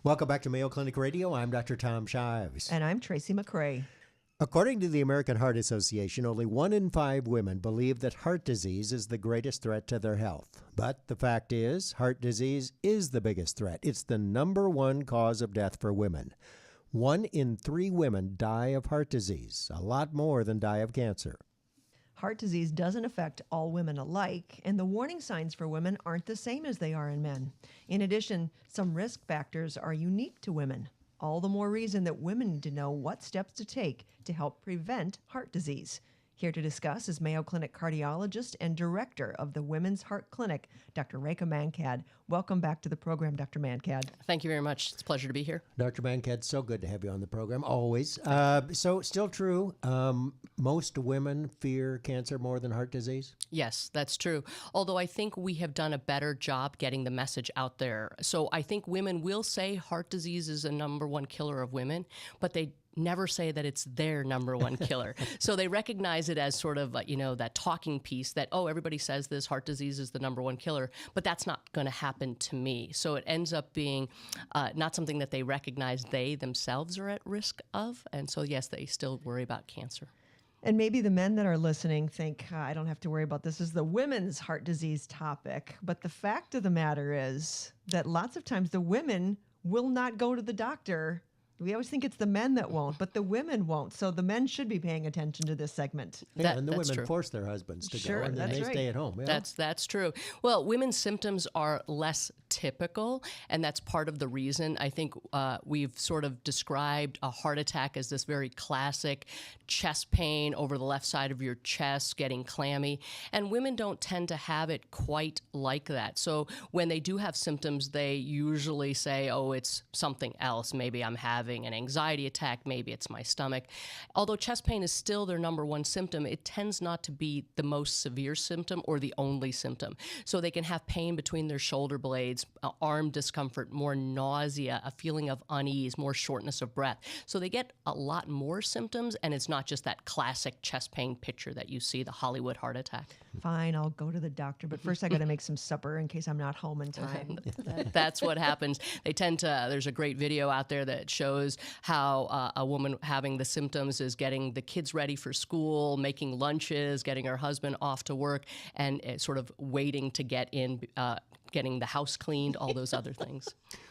Welcome back to Mayo Clinic Radio. I'm Dr. Tom Shives. And I'm Tracy McCray. According to the American Heart Association, only 1 in 5 women believe that heart disease is the greatest threat to their health. But the fact is, heart disease is the biggest threat. It's the #1 cause of death for women. 1 in 3 women die of heart disease, a lot more than die of cancer. Heart disease doesn't affect all women alike, and the warning signs for women aren't the same as they are in men. In addition, some risk factors are unique to women. All the more reason that women need to know what steps to take to help prevent heart disease. Here to discuss is Mayo Clinic cardiologist and director of the Women's Heart Clinic, Dr. Rekha Mankad. Welcome back to the program, Dr. Mankad. Thank you very much. It's a pleasure to be here. Dr. Mankad, so good to have you on the program, always. So still true, most women fear cancer more than heart disease? Yes, that's true. Although I think we have done a better job getting the message out there. So I think women will say heart disease is a #1 killer of women, but they never say that it's their #1 killer. So they recognize it as sort of, that talking piece that, oh, everybody says this, heart disease is the #1 killer, but that's not going to happen to me. So it ends up being not something that they recognize they themselves are at risk of. And so, yes, they still worry about cancer. And maybe the men that are listening think, I don't have to worry about this as the women's heart disease topic. But the fact of the matter is that lots of times the women will not go to the doctor. We always think it's the men that won't, but the women won't. So the men should be paying attention to this segment. Yeah, and the women true. force their husbands to Sure, go, and then that's they right. stay at home. Yeah. That's true. Well, women's symptoms are less typical, and that's part of the reason. I think we've sort of described a heart attack as this very classic chest pain over the left side of your chest, getting clammy, and women don't tend to have it quite like that. So when they do have symptoms, they usually say, oh, it's something else. Maybe I'm having an anxiety attack, maybe it's my stomach. Although chest pain is still their #1 symptom, it tends not to be the most severe symptom or the only symptom. So they can have pain between their shoulder blades, arm discomfort, more nausea, a feeling of unease, more shortness of breath. So they get a lot more symptoms, and it's not just that classic chest pain picture that you see, the Hollywood heart attack. Fine, I'll go to the doctor, but first I got to make some supper in case I'm not home in time. That's what happens. They tend to, there's a great video out there that shows how a woman having the symptoms is getting the kids ready for school, making lunches, getting her husband off to work, and sort of waiting to get in, getting the house cleaned, all those other things.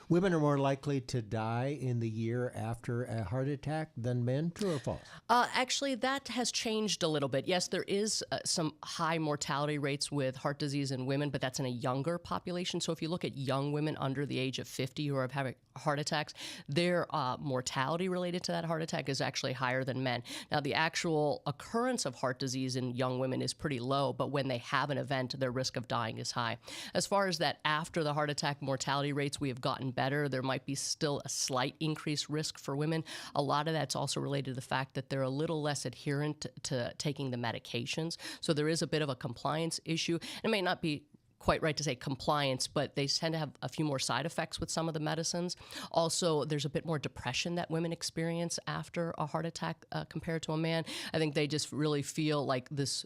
Women are more likely to die in the year after a heart attack than men, true or false? Actually, that has changed a little bit. Yes, there is some high mortality rates with heart disease in women, but that's in a younger population. So if you look at young women under the age of 50 who are having heart attacks, their mortality related to that heart attack is actually higher than men. Now, the actual occurrence of heart disease in young women is pretty low, but when they have an event, their risk of dying is high. As far as that after the heart attack mortality rates, we have gotten better. There might be still a slight increased risk for women. A lot of that's also related to the fact that they're a little less adherent to taking the medications. So there is a bit of a compliance issue. It may not be quite right to say compliance, but they tend to have a few more side effects with some of the medicines. Also, there's a bit more depression that women experience after a heart attack compared to a man. I think they just really feel like this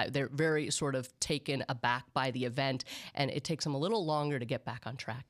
they're very sort of taken aback by the event, and it takes them a little longer to get back on track.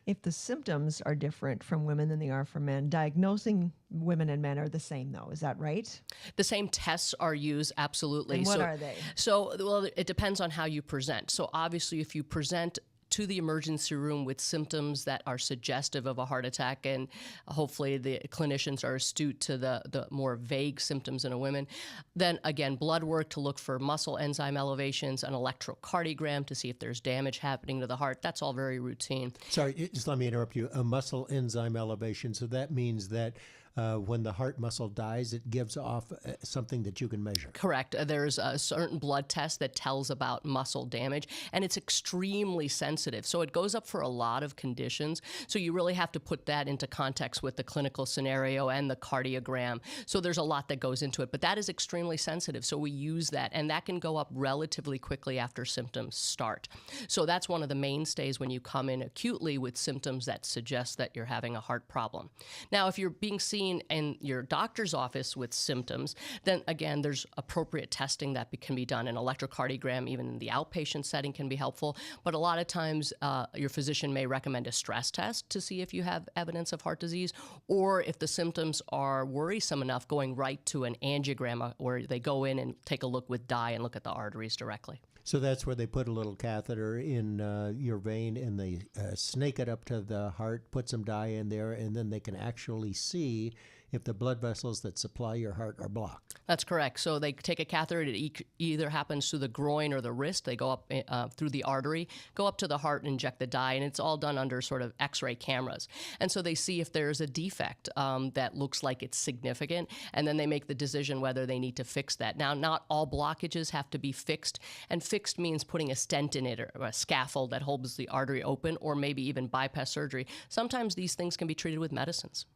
If the symptoms are different from women than they are from men, diagnosing women and men are the same, though. Is that right? The same tests are used, absolutely. And what are they? So, well, it depends on how you present. So obviously, if you present to the emergency room with symptoms that are suggestive of a heart attack, and hopefully the clinicians are astute to the more vague symptoms in a woman, then again, blood work to look for muscle enzyme elevations, an electrocardiogram to see if there's damage happening to the heart. That's all very routine. Sorry, just let me interrupt you. A muscle enzyme elevation, so that means that when the heart muscle dies, it gives off something that you can measure. Correct. There's a certain blood test that tells about muscle damage, and it's extremely sensitive. So it goes up for a lot of conditions. So you really have to put that into context with the clinical scenario and the cardiogram. So there's a lot that goes into it, but that is extremely sensitive. So we use that, and that can go up relatively quickly after symptoms start. So that's one of the mainstays when you come in acutely with symptoms that suggest that you're having a heart problem. Now, if you're being seen seen in your doctor's office with symptoms, then again, there's appropriate testing that can be done. An electrocardiogram, even in the outpatient setting, can be helpful. But a lot of times, your physician may recommend a stress test to see if you have evidence of heart disease, or if the symptoms are worrisome enough, going right to an angiogram where they go in and take a look with dye and look at the arteries directly. So that's where they put a little catheter in your vein and they snake it up to the heart, put some dye in there, and then they can actually see if the blood vessels that supply your heart are blocked. That's correct. So they take a catheter. It either happens through the groin or the wrist. They go up through the artery, go up to the heart and inject the dye, and it's all done under sort of X-ray cameras. And so they see if there's a defect that looks like it's significant, and then they make the decision whether they need to fix that. Now, not all blockages have to be fixed, and fixed means putting a stent in it or a scaffold that holds the artery open, or maybe even bypass surgery. Sometimes these things can be treated with medicines.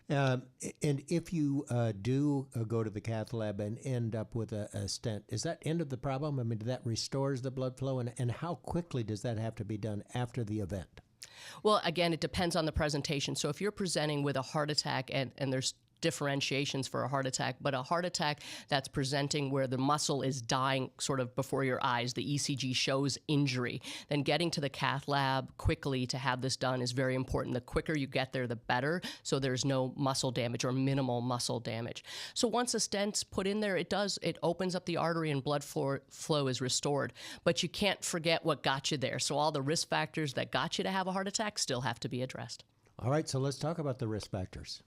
And if you do go to the cath lab and end up with a stent, is that end of the problem? I mean, that restores the blood flow? And how quickly does that have to be done after the event? Well, again, it depends on the presentation. So if you're presenting with a heart attack, and there's differentiations for a heart attack, but a heart attack that's presenting where the muscle is dying sort of before your eyes, the ECG shows injury, then getting to the cath lab quickly to have this done is very important. The quicker you get there, the better, so there's no muscle damage or minimal muscle damage. So once a stent's put in there, it opens up the artery and blood flow is restored. But you can't forget what got you there. So all the risk factors that got you to have a heart attack still have to be addressed. All right, so let's talk about the risk factors.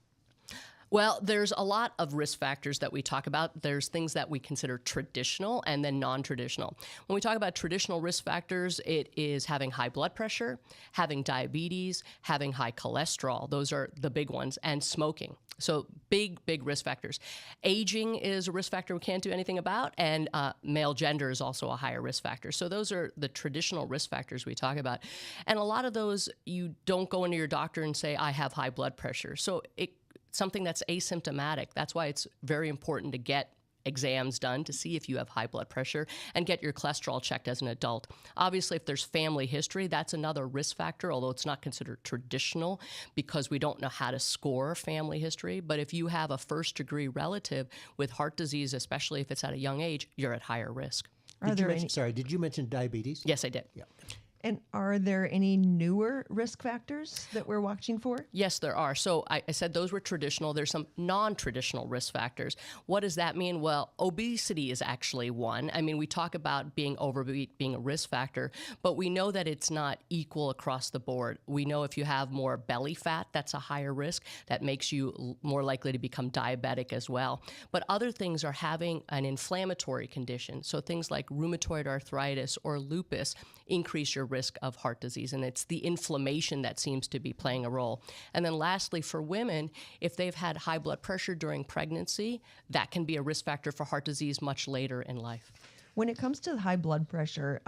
Well, there's a lot of risk factors that we talk about. There's things that we consider traditional and then non-traditional. When we talk about traditional risk factors, it is having high blood pressure, having diabetes, having high cholesterol. Those are the big ones, and smoking. So big risk factors. Aging is a risk factor we can't do anything about, and male gender is also a higher risk factor. So those are the traditional risk factors we talk about. And a lot of those, you don't go into your doctor and say, I have high blood pressure. So something that's asymptomatic. That's why it's very important to get exams done to see if you have high blood pressure and get your cholesterol checked as an adult. Obviously, if there's family history, that's another risk factor, although it's not considered traditional because we don't know how to score family history. But if you have a first-degree relative with heart disease, especially if it's at a young age, you're at higher risk. Did you mention diabetes? Yes, I did. Yeah. And are there any newer risk factors that we're watching for? Yes, there are. So I said those were traditional. There's some non-traditional risk factors. What does that mean? Well, obesity is actually one. I mean, we talk about being overweight being a risk factor, but we know that it's not equal across the board. We know if you have more belly fat, that's a higher risk. That makes you more likely to become diabetic as well. But other things are having an inflammatory condition. So things like rheumatoid arthritis or lupus increase your risk of heart disease, and it's the inflammation that seems to be playing a role. And then lastly, for women, if they've had high blood pressure during pregnancy, that can be a risk factor for heart disease much later in life. When it comes to high blood pressure,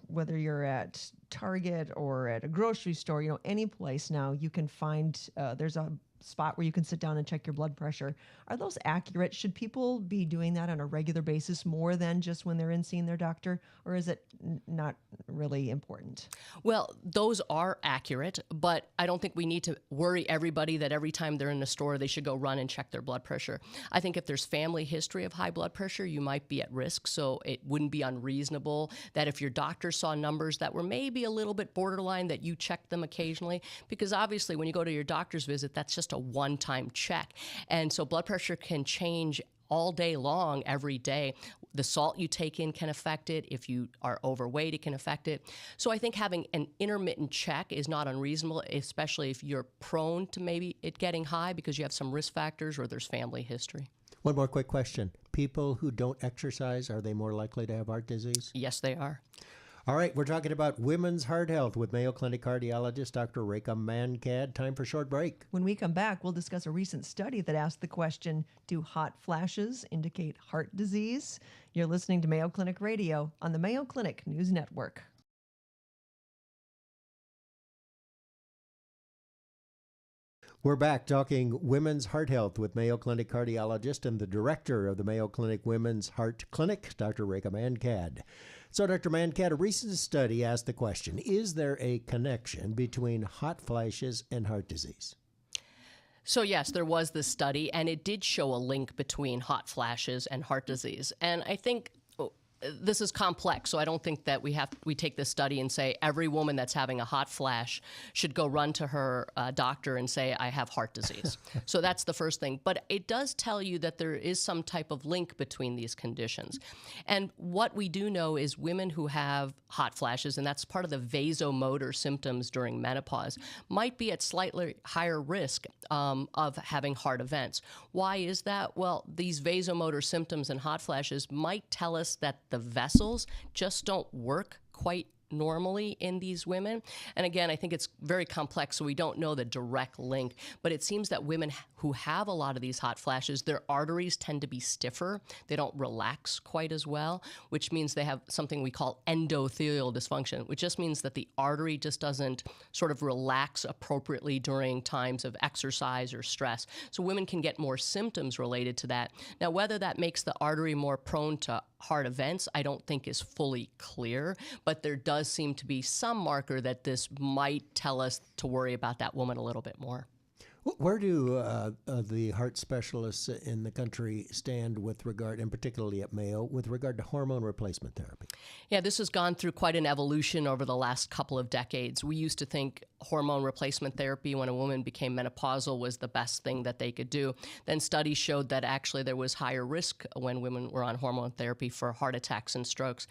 whether you're at Target or at a grocery store, any place now you can find, there's a spot where you can sit down and check your blood pressure. Are those accurate? Should people be doing that on a regular basis more than just when they're in seeing their doctor, or is it not really important? Well, those are accurate, but I don't think we need to worry everybody that every time they're in the store, they should go run and check their blood pressure. I think if there's family history of high blood pressure, you might be at risk, so it wouldn't be unreasonable that if your doctor saw numbers that were maybe a little bit borderline, that you check them occasionally, because obviously when you go to your doctor's visit, that's just a one-time check. And so blood pressure can change all day long, every day. The salt you take in can affect it. If you are overweight, it can affect it. So I think having an intermittent check is not unreasonable, especially if you're prone to maybe it getting high because you have some risk factors or there's family history. One more quick question. People who don't exercise, are they more likely to have heart disease? Yes, they are. All right, we're talking about women's heart health with Mayo Clinic cardiologist Dr. Rekha Mankad. Time for a short break. When we come back, we'll discuss a recent study that asked the question, do hot flashes indicate heart disease? You're listening to Mayo Clinic Radio on the Mayo Clinic News Network. We're back talking women's heart health with Mayo Clinic cardiologist and the director of the Mayo Clinic Women's Heart Clinic, Dr. Rekha Mankad. So, Dr. Mankad, a recent study asked the question, is there a connection between hot flashes and heart disease? So yes, there was this study, and it did show a link between hot flashes and heart disease. And I think this is complex, so I don't think that we take this study and say every woman that's having a hot flash should go run to her doctor and say, I have heart disease. So that's the first thing. But it does tell you that there is some type of link between these conditions. And what we do know is women who have hot flashes, and that's part of the vasomotor symptoms during menopause, might be at slightly higher risk of having heart events. Why is that? Well, these vasomotor symptoms and hot flashes might tell us that the vessels just don't work quite normally in these women. And again, I think it's very complex, so we don't know the direct link, but it seems that women who have a lot of these hot flashes, their arteries tend to be stiffer. They don't relax quite as well, which means they have something we call endothelial dysfunction, which just means that the artery just doesn't sort of relax appropriately during times of exercise or stress. So women can get more symptoms related to that. Now, whether that makes the artery more prone to heart events, I don't think is fully clear, but there does seem to be some marker that this might tell us to worry about that woman a little bit more. Where do the heart specialists in the country stand with regard, and particularly at Mayo, with regard to hormone replacement therapy? Yeah, this has gone through quite an evolution over the last couple of decades. We used to think hormone replacement therapy when a woman became menopausal was the best thing that they could do. Then studies showed that actually there was higher risk when women were on hormone therapy for heart attacks and strokes.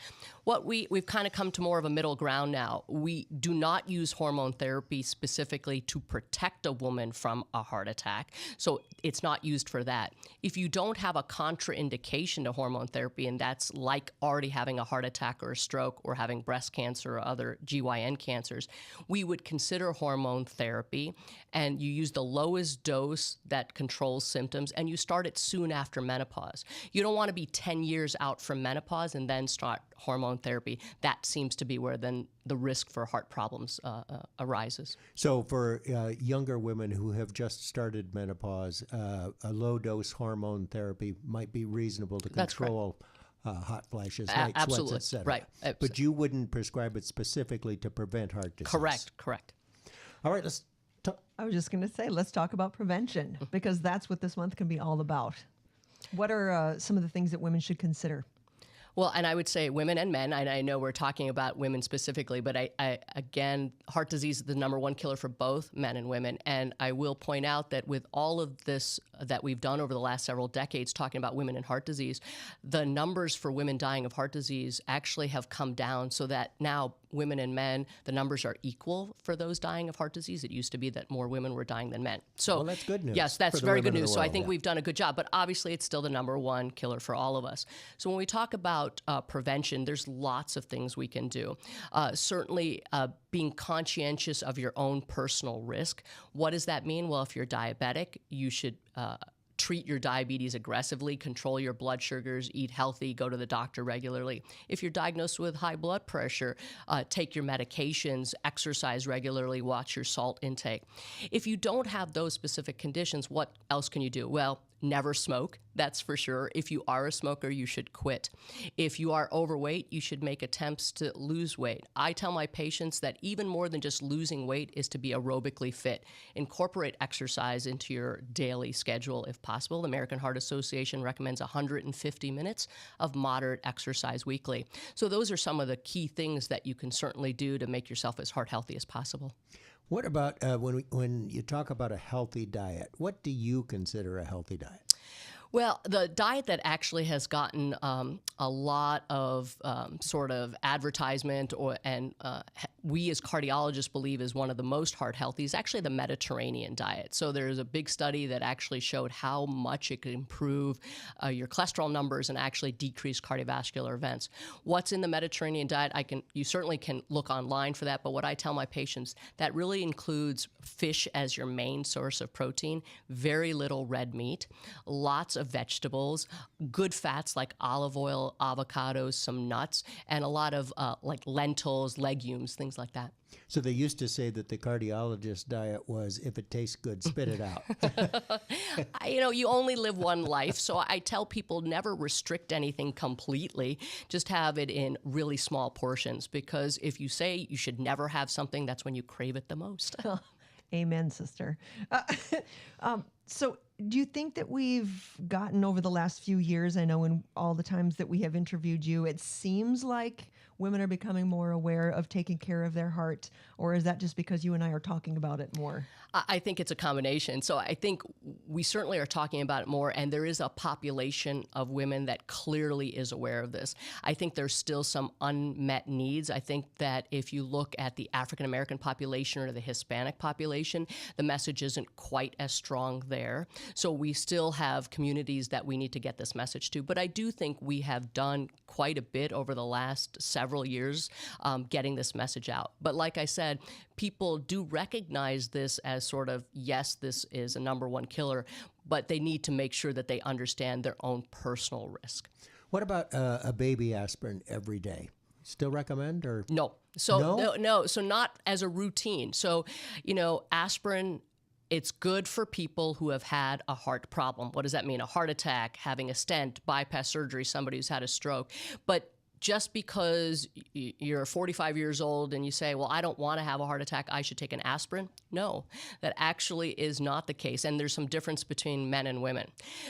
We've kind of come to more of a middle ground now. We do not use hormone therapy specifically to protect a woman from a heart attack, so it's not used for that. If you don't have a contraindication to hormone therapy, and that's like already having a heart attack or a stroke or having breast cancer or other GYN cancers, we would consider hormone therapy, and you use the lowest dose that controls symptoms, and you start it soon after menopause. You don't want to be 10 years out from menopause and then start hormone therapy. That seems to be where then the risk for heart problems arises. So for younger women who have just started menopause, a low-dose hormone therapy might be reasonable to control hot flashes, night sweats, etc. Right. But you wouldn't prescribe it specifically to prevent heart disease. Correct. All right, let's talk. I was just going to say, let's talk about prevention, because that's what this month can be all about. What are some of the things that women should consider? Well, and I would say women and men, and I know we're talking about women specifically, but I again, heart disease is the number one killer for both men and women. And I will point out that with all of this that we've done over the last several decades talking about women and heart disease, the numbers for women dying of heart disease actually have come down, so that now women and men, the numbers are equal for those dying of heart disease. It used to be that more women were dying than men. So well, that's good news. Yes, that's very good news. So I think yeah. we've done a good job, but obviously it's still the number one killer for all of us. So when we talk about prevention, there's lots of things we can do. Certainly being conscientious of your own personal risk. What does that mean? Well, if you're diabetic, you should treat your diabetes aggressively, control your blood sugars, eat healthy, go to the doctor regularly. If you're diagnosed with high blood pressure, take your medications, exercise regularly, watch your salt intake. If you don't have those specific conditions, what else can you do? Well, never smoke, that's for sure. If you are a smoker, you should quit. If you are overweight, you should make attempts to lose weight. I tell my patients that even more than just losing weight is to be aerobically fit. Incorporate exercise into your daily schedule if possible. The American Heart Association recommends 150 minutes of moderate exercise weekly. So those are some of the key things that you can certainly do to make yourself as heart healthy as possible. What about when you talk about a healthy diet? What do you consider a healthy diet? Well, the diet that actually has gotten a lot of sort of advertisement, and we as cardiologists believe is one of the most heart healthy is actually the Mediterranean diet. So there's a big study that actually showed how much it could improve your cholesterol numbers and actually decrease cardiovascular events. What's in the Mediterranean diet? You certainly can look online for that, but what I tell my patients, that really includes fish as your main source of protein, very little red meat, lots of vegetables, good fats like olive oil, avocados, some nuts, and a lot of like lentils, legumes, things like that. So they used to say that the cardiologist diet was, if it tastes good, spit it out. You only live one life, so I tell people never restrict anything completely. Just have it in really small portions, because if you say you should never have something, that's when you crave it the most. Amen, sister. So do you think that we've gotten over the last few years, I know in all the times that we have interviewed you, it seems like women are becoming more aware of taking care of their heart, or is that just because you and I are talking about it more? I think it's a combination. So I think we certainly are talking about it more, and there is a population of women that clearly is aware of this. I think there's still some unmet needs. I think that if you look at the African American population or the Hispanic population, the message isn't quite as strong there. So we still have communities that we need to get this message to. But I do think we have done quite a bit over the last several years getting this message out. But like I said, people do recognize this as sort of, yes, this is a number one killer, but they need to make sure that they understand their own personal risk. What about a baby aspirin every day? Still recommend or? No. So no. So not as a routine. So, aspirin, it's good for people who have had a heart problem. What does that mean? A heart attack, having a stent, bypass surgery, somebody who's had a stroke. But just because you're 45 years old and you say, well, I don't want to have a heart attack, I should take an aspirin. No, that actually is not the case. And there's some difference between men and women.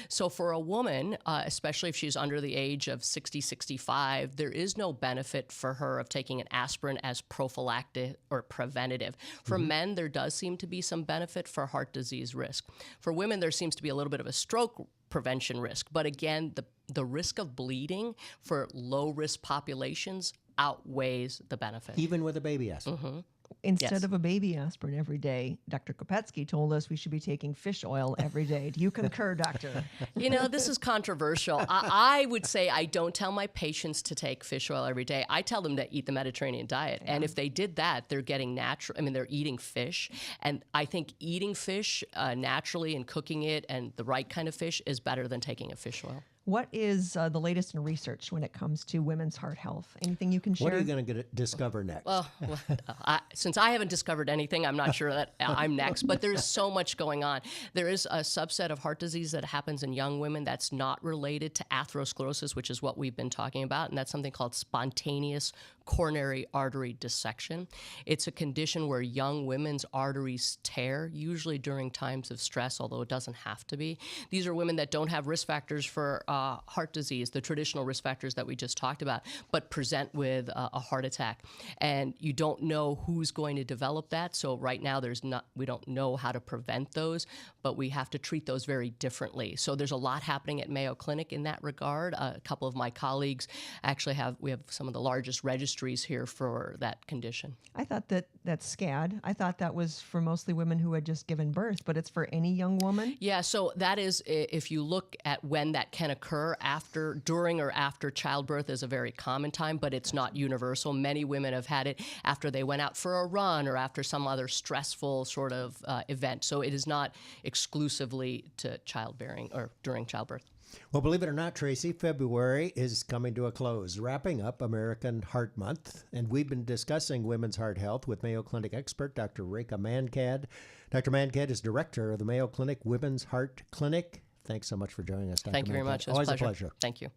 So for a woman, especially if she's under the age of 60, 65, there is no benefit for her of taking an aspirin as prophylactic or preventative. For men, there does seem to be some benefit for heart disease risk. For women, there seems to be a little bit of a stroke prevention risk. But again, the risk of bleeding for low-risk populations outweighs the benefit. Even with a baby aspirin? Mm-hmm. Instead of a baby aspirin every day, Dr. Kopetsky told us we should be taking fish oil every day. Do you concur, doctor? This is controversial. I would say I don't tell my patients to take fish oil every day. I tell them to eat the Mediterranean diet. Yeah. And if they did that, they're getting they're eating fish. And I think eating fish naturally and cooking it and the right kind of fish is better than taking a fish oil. What is the latest in research when it comes to women's heart health? Anything you can share? What are you going to discover next? Well, since I haven't discovered anything, I'm not sure that I'm next, but there's so much going on. There is a subset of heart disease that happens in young women that's not related to atherosclerosis, which is what we've been talking about, and that's something called spontaneous coronary artery dissection. It's a condition where young women's arteries tear, usually during times of stress, although it doesn't have to be. These are women that don't have risk factors for heart disease, the traditional risk factors that we just talked about, but present with a heart attack. And you don't know who's going to develop that. So right now we don't know how to prevent those, but we have to treat those very differently. So there's a lot happening at Mayo Clinic in that regard. A couple of my colleagues actually we have some of the largest registries here for that condition. I thought that's SCAD. I thought that was for mostly women who had just given birth, but it's for any young woman? Yeah, so that is, if you look at when that can occur, during or after childbirth is a very common time, but it's not universal. Many women have had it after they went out for a run or after some other stressful sort of event. So it is not exclusively to childbearing or during childbirth. Well, believe it or not, Tracy, February is coming to a close, wrapping up American Heart Month. And we've been discussing women's heart health with Mayo Clinic expert Dr. Rekha Mankad. Dr. Mankad is director of the Mayo Clinic Women's Heart Clinic. Thanks so much for joining us, Dr. Thank you very much. It was always a pleasure. Thank you.